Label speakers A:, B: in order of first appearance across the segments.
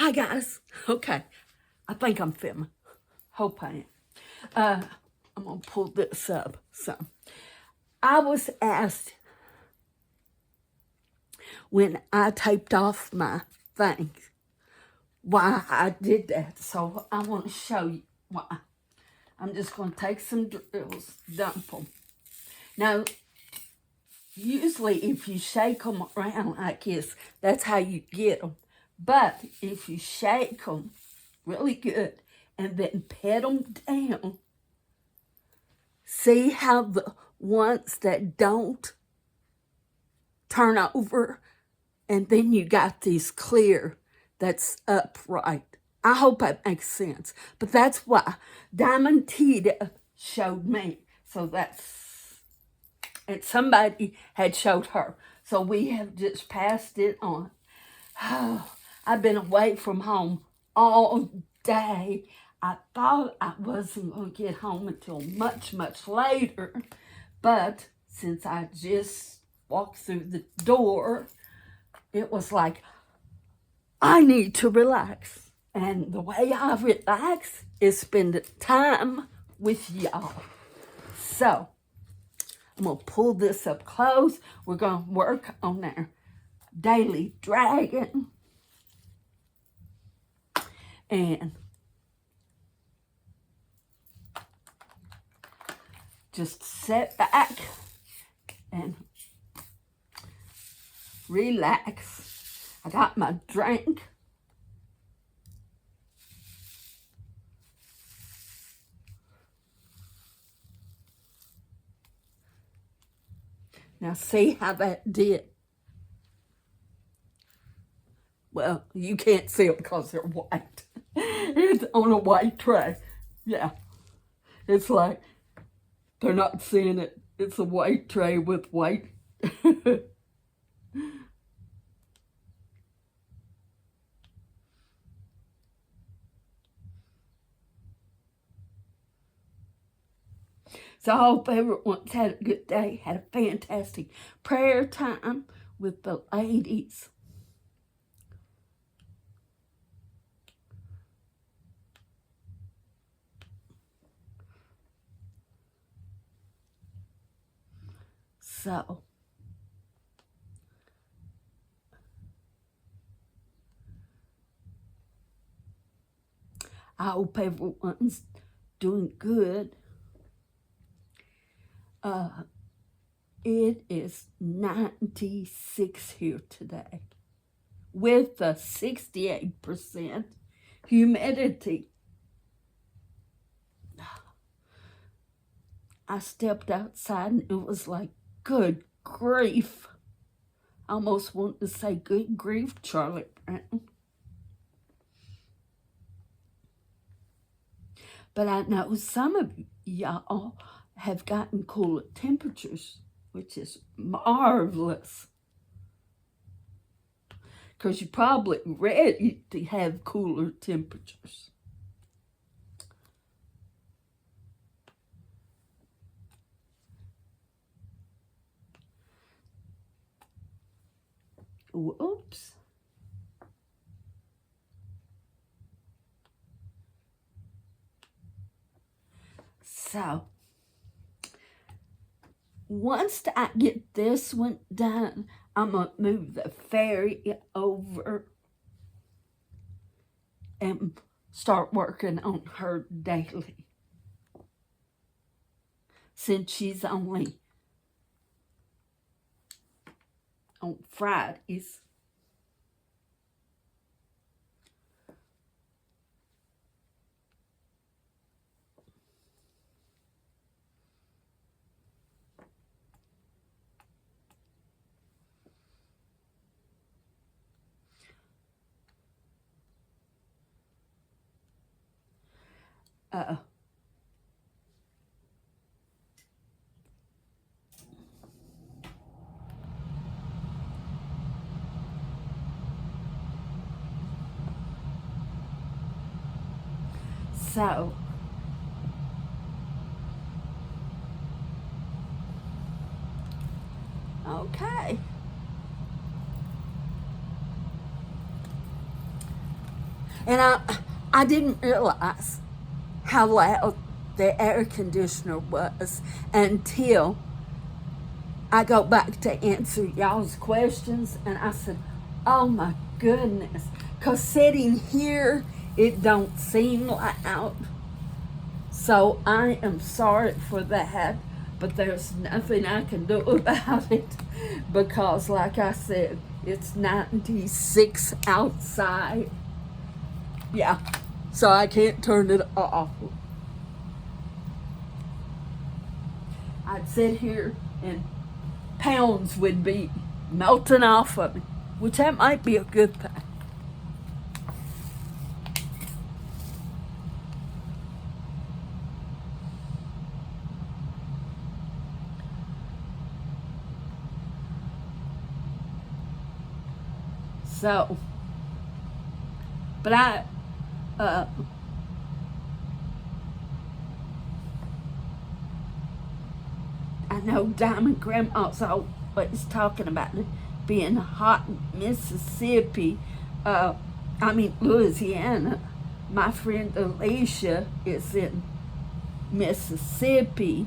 A: Hi guys. Okay, I think I'm filming. Hope I am. I'm gonna pull this up. So, I was asked when I taped off my things why I did that. So I want to show you why. I'm just gonna take some drills, dump them. Now, usually if you shake them around like this, that's how you get them. But if you shake them really good and then pat them down, see how the ones that don't turn over, and then you got these clear that's upright. I hope that makes sense. But that's why Diamond Tita showed me. So that's, and somebody had showed her. So we have just passed it on. Oh, I've been away from home all day. I thought I wasn't going to get home until much, much later. But since I just walked through the door, it was like, I need to relax. And the way I relax is spend time with y'all. So, I'm going to pull this up close. We're going to work on our daily dragon. And just sit back and relax. I got my drink. Now see how that did. Well, you can't see it because they're white. It's on a white tray. Yeah. It's like they're not seeing it. It's a white tray with white. So I hope everyone's had a good day, had a fantastic prayer time with the ladies. So, I hope everyone's doing good. It is 96 here today with a 68% humidity. I stepped outside and it was like, good grief. I almost want to say, good grief, Charlie Brown. But I know some of y'all have gotten cooler temperatures, which is marvelous. Because you're probably ready to have cooler temperatures. Whoops. So, once I get this one done, I'm going to move the fairy over and start working on her daily. Since she's only on Fridays. So, okay. And I didn't realize how loud the air conditioner was until I go back to answer y'all's questions, and I said, oh my goodness, because sitting here, it don't seem loud. So I am sorry for that, but there's nothing I can do about it because, like I said, it's 96 outside. Yeah, so I can't turn it off. I'd sit here and pounds would be melting off of me, which that might be a good thing. So, but I know Diamond Grandma's always talking about it being hot in Mississippi. Louisiana. My friend Alicia is in Mississippi,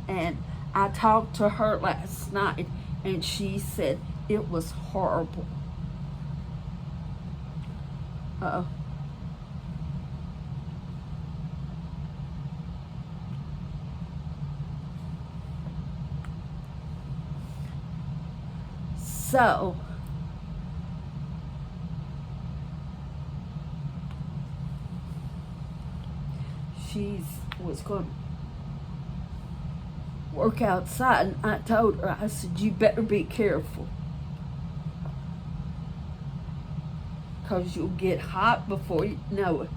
A: and I talked to her last night, and she said it was horrible. So, she was going to work outside, and I told her, I said, you better be careful, because you'll get hot before you know it.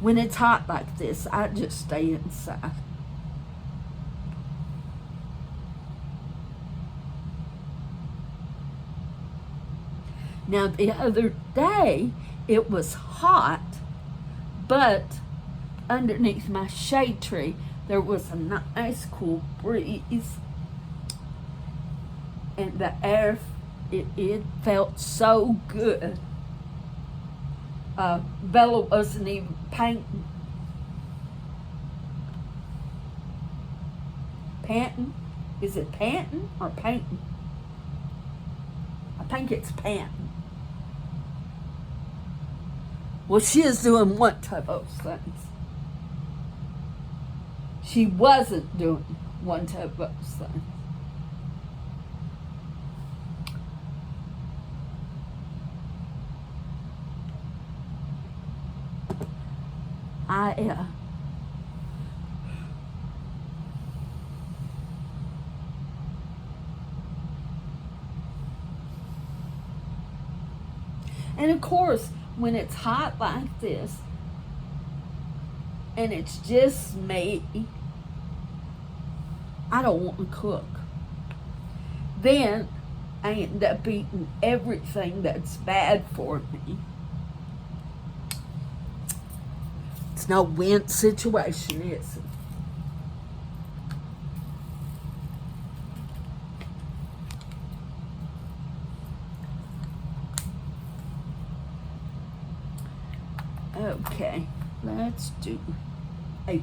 A: When it's hot like this, I just stay inside. Now, the other day, it was hot, but underneath my shade tree, there was a nice cool breeze, and the air, it felt so good. Bella wasn't even painting. Panting? Is it panting or painting? I think it's panting. Well, she is doing one of those things. She wasn't doing one of those things. And of course, when it's hot like this, and it's just me, I don't want to cook. Then I end up eating everything that's bad for me. It's no win situation, is it? Okay, let's do 8.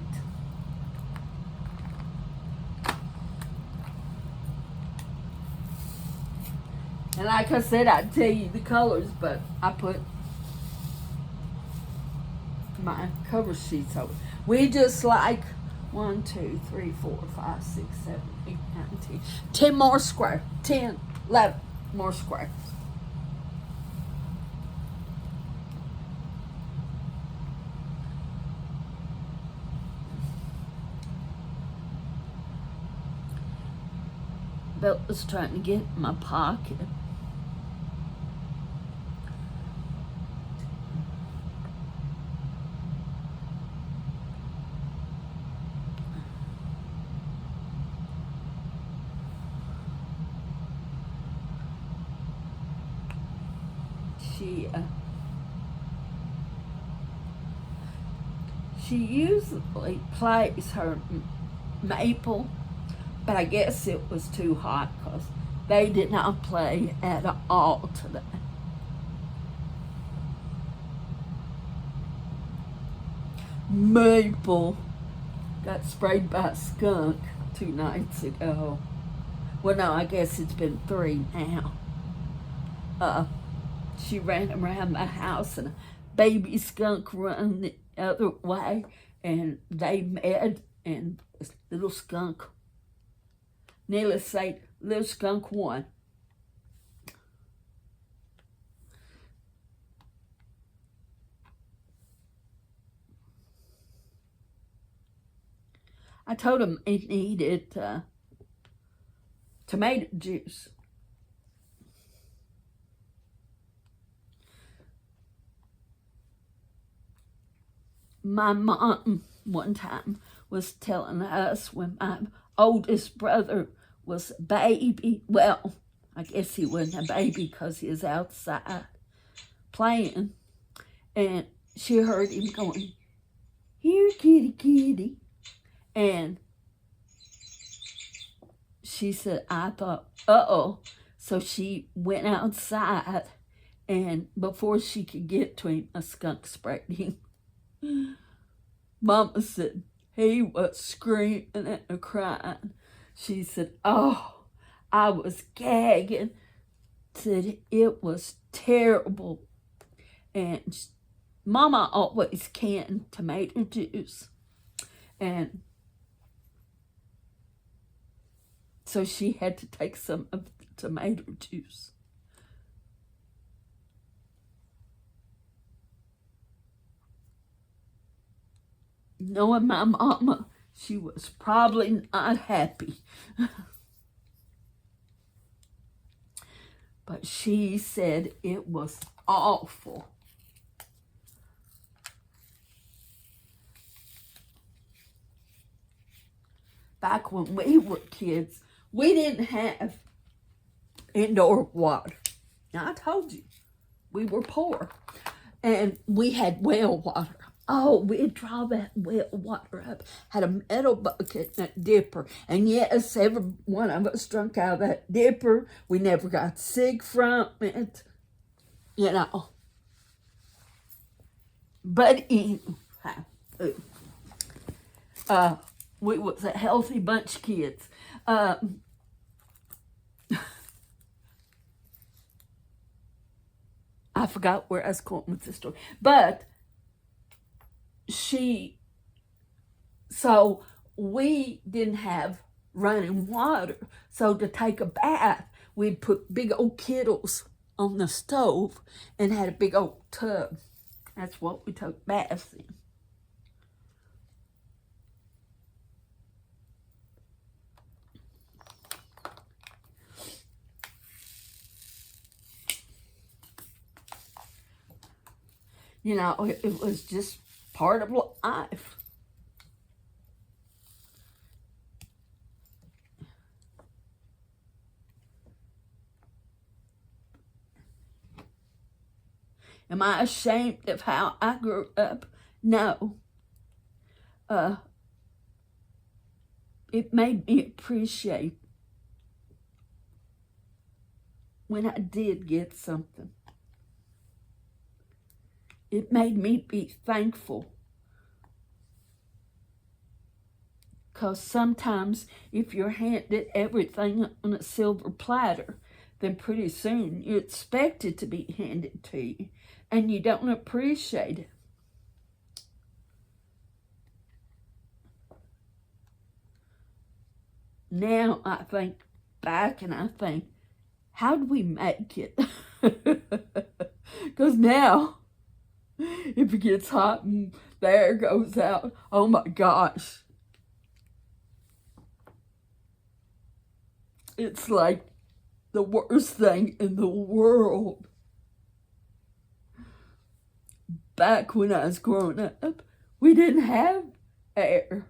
A: And like I said, I'd tell you the colors, but I put my cover sheets over. We just like 1, 2, 3, 4, 5, 6, 7, 8, 9, 10. 10 more squares. 10, 11 more squares. Bella's trying to get in my pocket. she usually plays her maple, but I guess it was too hot because they did not play at all today. Maple got sprayed by a skunk 2 nights ago. Well, no, I guess it's been 3 now. She ran around the house and a baby skunk run the other way, and they met, and this little skunk, needless to say, little skunk won. I told him he needed tomato juice. My mom one time was telling us when my oldest brother was a baby, well, I guess he wasn't a baby because he was outside playing, and she heard him going, "Here, kitty, kitty," and she said, I thought, uh-oh. So she went outside, and before she could get to him, a skunk sprayed him. Mama said he was screaming and crying. She said, oh, I was gagging. Said it was terrible. And Mama always canned tomato juice. And so she had to take some of the tomato juice. Knowing my mama, she was probably not happy. But she said it was awful. Back when we were kids, we didn't have indoor water. Now, I told you, we were poor. And we had well water. Oh, we'd draw that well water up. Had a metal bucket and a dipper. And yes, every one of us drank out of that dipper. We never got sick from it. You know. But anyhow, we was a healthy bunch of kids. I forgot where I was going with this story. But so we didn't have running water. So to take a bath, we'd put big old kettles on the stove and had a big old tub. That's what we took baths in. You know, it was just part of life. Am I ashamed of how I grew up? No. It made me appreciate when I did get something. It made me be thankful. Because sometimes if you're handed everything on a silver platter, then pretty soon you expect it to be handed to you, and you don't appreciate it. Now I think back and I think, how did we make it? Because now, if it gets hot and the air goes out, oh my gosh. It's like the worst thing in the world. Back when I was growing up, we didn't have air.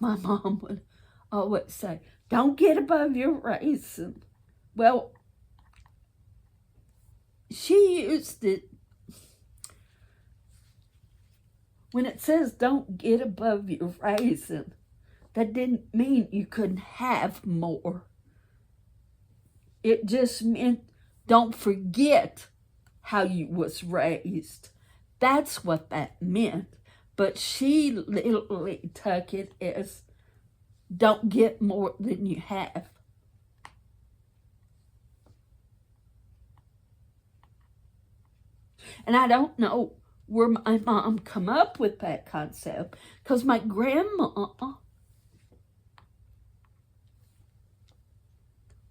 A: my mom would always say, don't get above your raisin. Well, she used it. When it says don't get above your raisin, that didn't mean you couldn't have more. It just meant don't forget how you was raised. That's what that meant. But she literally took it as don't get more than you have. And I don't know where my mom come up with that concept, because my grandma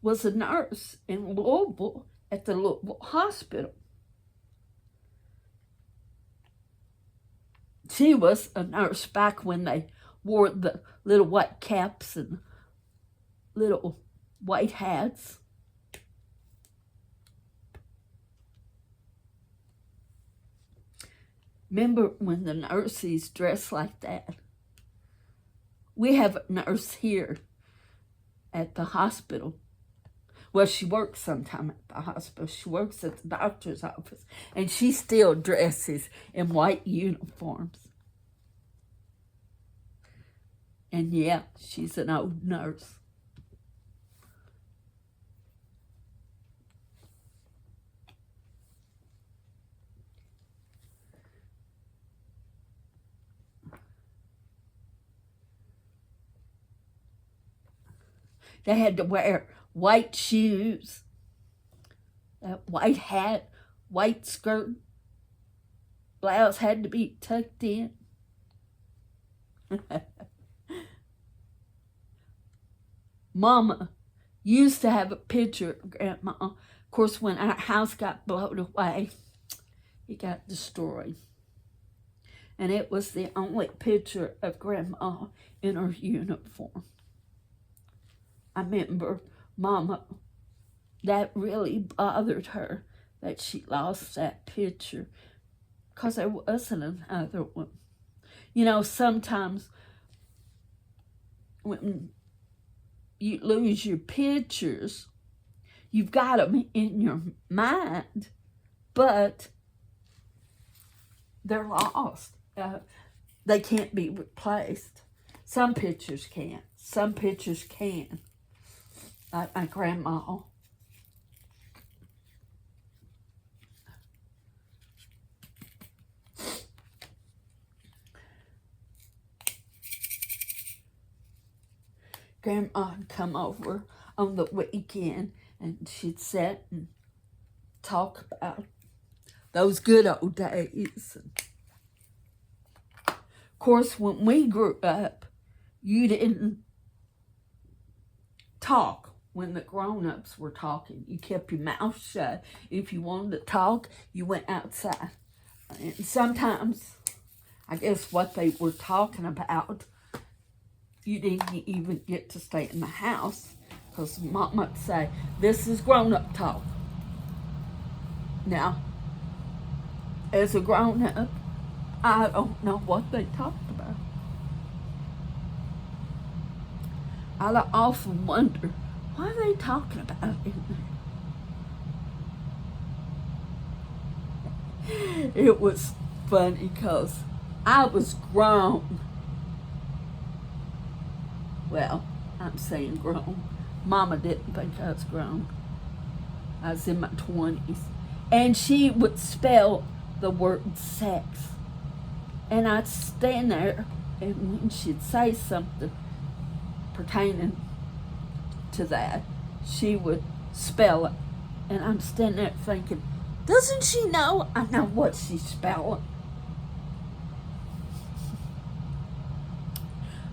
A: was a nurse in Louisville at the Louisville hospital. She was a nurse back when they wore the little white caps and little white hats. Remember when the nurses dressed like that? We have a nurse here at the hospital. Well, she works sometime at the hospital. She works at the doctor's office, and she still dresses in white uniforms. And yeah, she's an old nurse. They had to wear white shoes, that white hat, white skirt, blouse had to be tucked in. Mama used to have a picture of Grandma. Of course, when our house got blown away, it got destroyed. And it was the only picture of Grandma in her uniform. I remember Mama, that really bothered her that she lost that picture, because there wasn't another one. You know, sometimes when you lose your pictures, you've got them in your mind, but they're lost. They can't be replaced. Some pictures can't. Some pictures can. Like my grandma. Grandma would come over on the weekend, and she'd sit and talk about those good old days. Of course, when we grew up, you didn't talk when the grown-ups were talking. You kept your mouth shut. If you wanted to talk, you went outside. And sometimes, I guess what they were talking about, you didn't even get to stay in the house, because Mom would say, this is grown-up talk. Now, as a grown-up, I don't know what they talked about. I often wonder, what are they talking about in there? It was funny because I was grown. Well, I'm saying grown. Mama didn't think I was grown. I was in my 20s. And she would spell the word sex. And I'd stand there, and when she'd say something pertaining to that, she would spell it. And I'm standing there thinking, doesn't she know I know what she's spelling?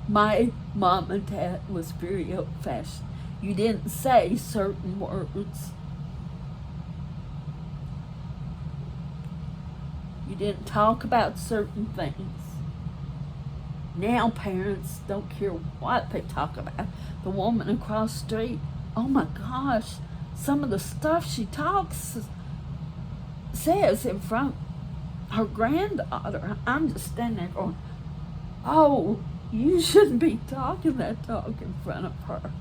A: My mom and dad was very old-fashioned. You didn't say certain words. You didn't talk about certain things. Now parents don't care what they talk about. The woman across the street, oh my gosh, some of the stuff she says in front of her granddaughter. I'm just standing there going, oh, You shouldn't be talking that talk in front of her.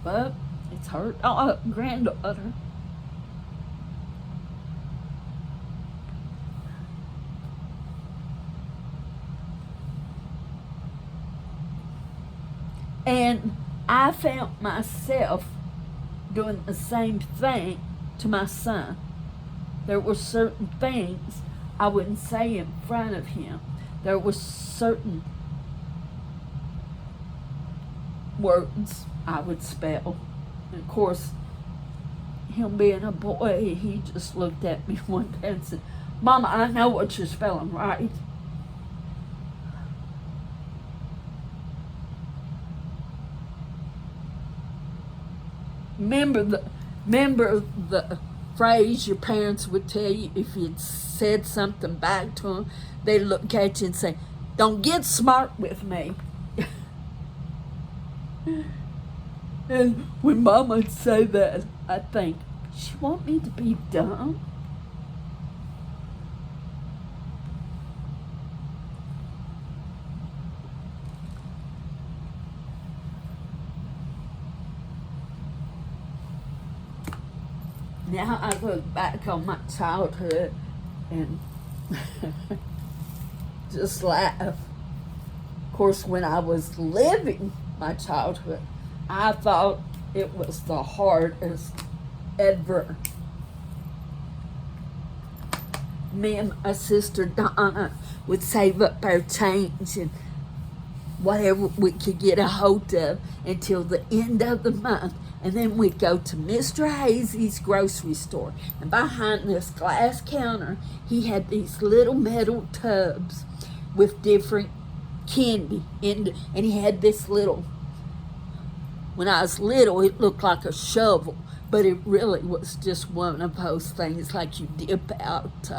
A: But it's her granddaughter. And I found myself doing the same thing to my son. There were certain things I wouldn't say in front of him. There were certain words I would spell. And of course, him being a boy, he just looked at me one day and said, "Mama, I know what you're spelling right." Remember the phrase your parents would tell you if you'd said something back to them? They'd look at you and say, "Don't get smart with me." And when Mama'd say that, I think, she want me to be dumb? Now I look back on my childhood and just laugh. Of course, when I was living my childhood, I thought it was the hardest ever. Me and my sister Donna would save up our change and whatever we could get a hold of until the end of the month. And then we'd go to Mr. Hazy's grocery store. And behind this glass counter, he had these little metal tubs with different candy. And he had this little, when I was little, it looked like a shovel. But it really was just one of those things like you dip out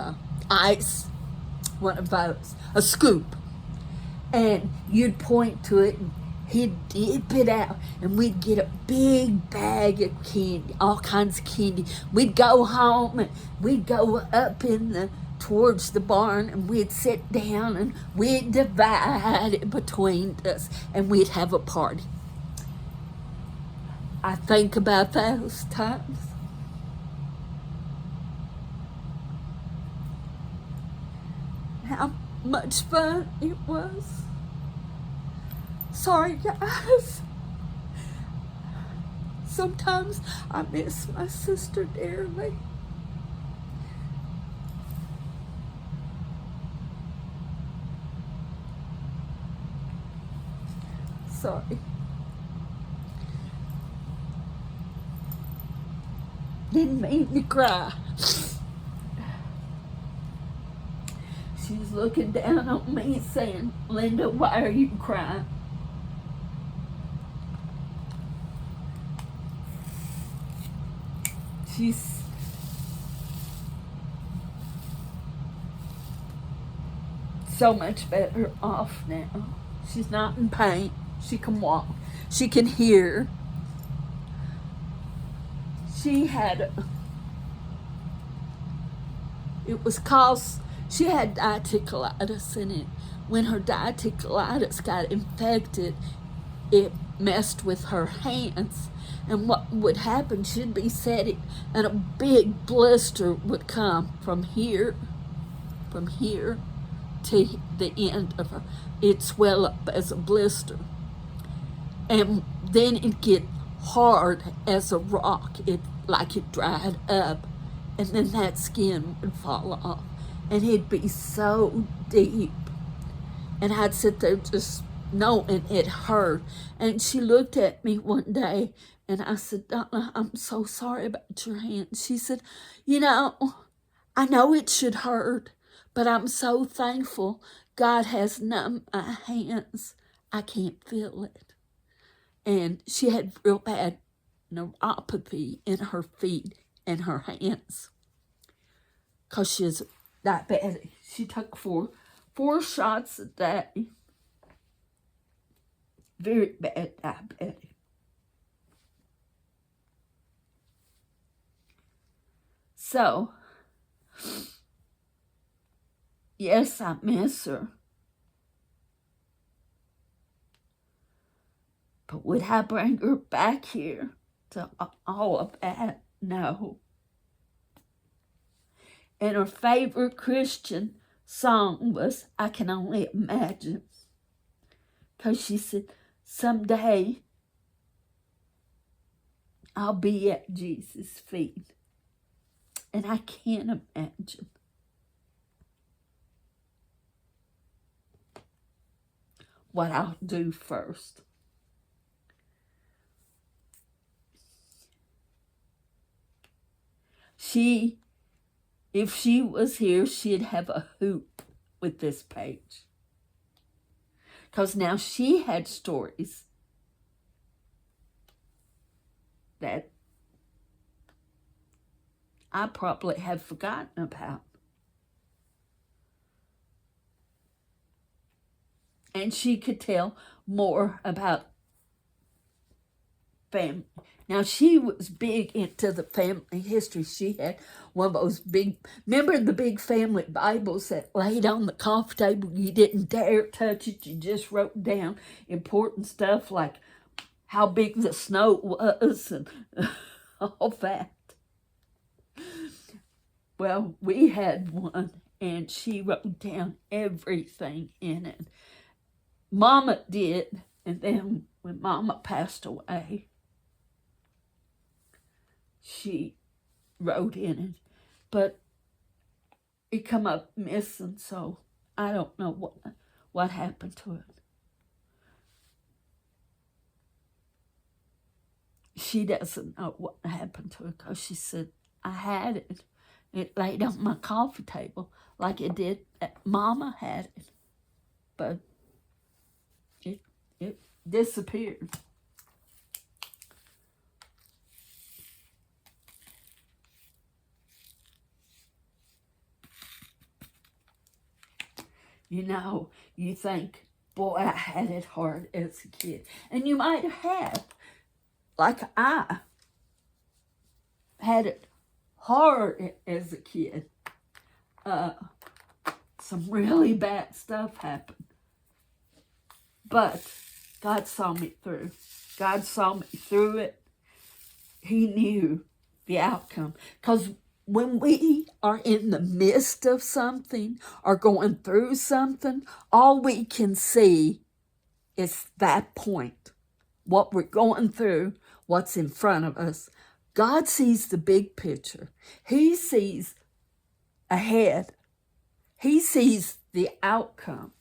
A: ice. One of those. A scoop. And you'd point to it and he'd dip it out and we'd get a big bag of candy, all kinds of candy. We'd go home and we'd go up towards the barn and we'd sit down and we'd divide it between us and we'd have a party. I think about those times. How much fun it was. Sorry, guys. Sometimes I miss my sister dearly. Sorry. Didn't mean to cry. She's looking down on me saying, "Linda, why are you crying?" She's so much better off now. She's not in pain. She can walk. She can hear. She had, it was cause she had diverticulitis in it. When her diverticulitis got infected, it messed with her hands. And what would happen, she'd be sitting and a big blister would come from here to the end of her. It'd swell up as a blister. And then it'd get hard as a rock, like it dried up. And then that skin would fall off. And it'd be so deep. And I'd sit there just knowing it hurt. And she looked at me one day and I said, "Donna, I'm so sorry about your hand." She said, I know it should hurt, but I'm so thankful God has numbed my hands. I can't feel it. And she had real bad neuropathy in her feet and her hands because she's diabetic. She took four shots a day. Very bad diabetic. So, Yes, I miss her. But would I bring her back here to all of that? No. And her favorite Christian song was I Can Only Imagine. Because she said, someday I'll be at Jesus' feet. And I can't imagine what I'll do first. If she was here, she'd have a hoop with this page. Because now she had stories that I probably have forgotten about. And she could tell more about family. Now, she was big into the family history. She had one of those big, remember the big family Bibles that laid on the coffee table? You didn't dare touch it. You just wrote down important stuff like how big the snow was and all that. Well, we had one, and she wrote down everything in it. Mama did, and then when Mama passed away, she wrote in it, but it come up missing, so I don't know what happened to it. She doesn't know what happened to it because she said, I had it. It laid on my coffee table like it did. Mama had it, but it disappeared. You know, you think, boy, I had it hard as a kid. And you might have, like I had it hard as a kid. Some really bad stuff happened. But God saw me through. God saw me through it. He knew the outcome. Because when we are in the midst of something or going through something, all we can see is that point, what we're going through, what's in front of us. God sees the big picture. He sees ahead. He sees the outcome.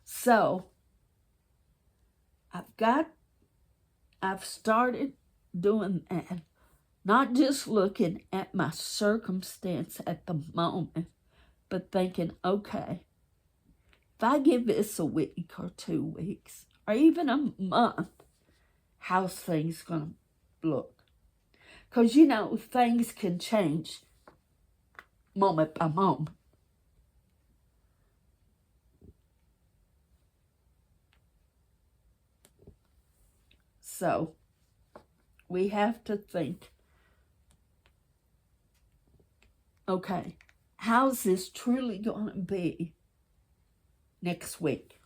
A: So, I've started doing that. Not just looking at my circumstance at the moment, but thinking, okay, if I give this a week or 2 weeks, or even a month, how's things going to look? Because, you know, things can change moment by moment. So, we have to think, okay, how's this truly going to be next week?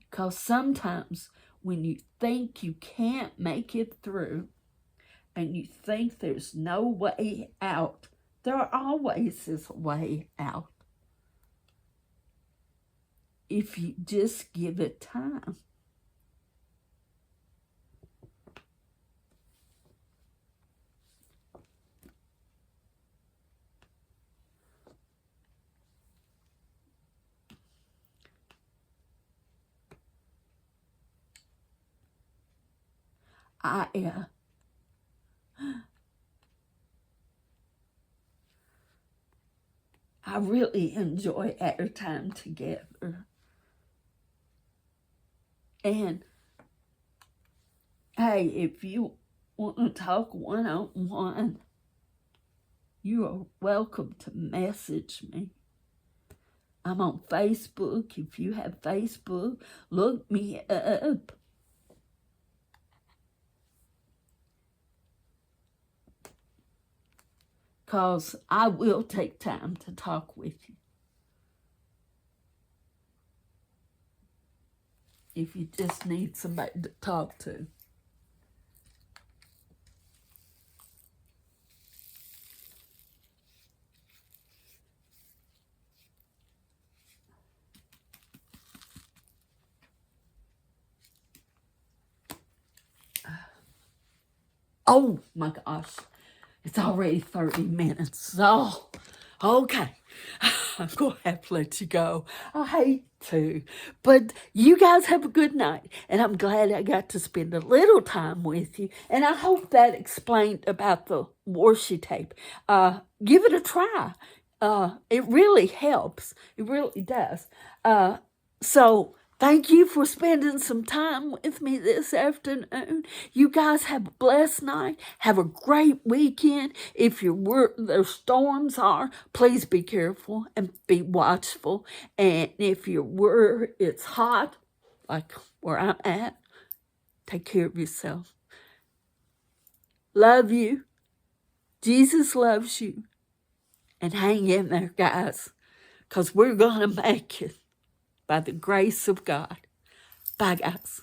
A: Because sometimes when you think you can't make it through and you think there's no way out, there always is a way out if you just give it time. I really enjoy our time together. And hey, if you want to talk one-on-one, you are welcome to message me. I'm on Facebook. If you have Facebook, look me up. Because I will take time to talk with you. If you just need somebody to talk to. Oh my gosh, it's already 30 minutes. Oh, okay. I'm going to have to let you go. I hate to. But you guys have a good night. And I'm glad I got to spend a little time with you. And I hope that explained about the washi tape. Give it a try. It really helps. It really does. So thank you for spending some time with me this afternoon. You guys have a blessed night. Have a great weekend. If the storms are, please be careful and be watchful. And if it's hot, like where I'm at, take care of yourself. Love you. Jesus loves you. And hang in there, guys, because we're going to make it by the grace of God. Bye, guys.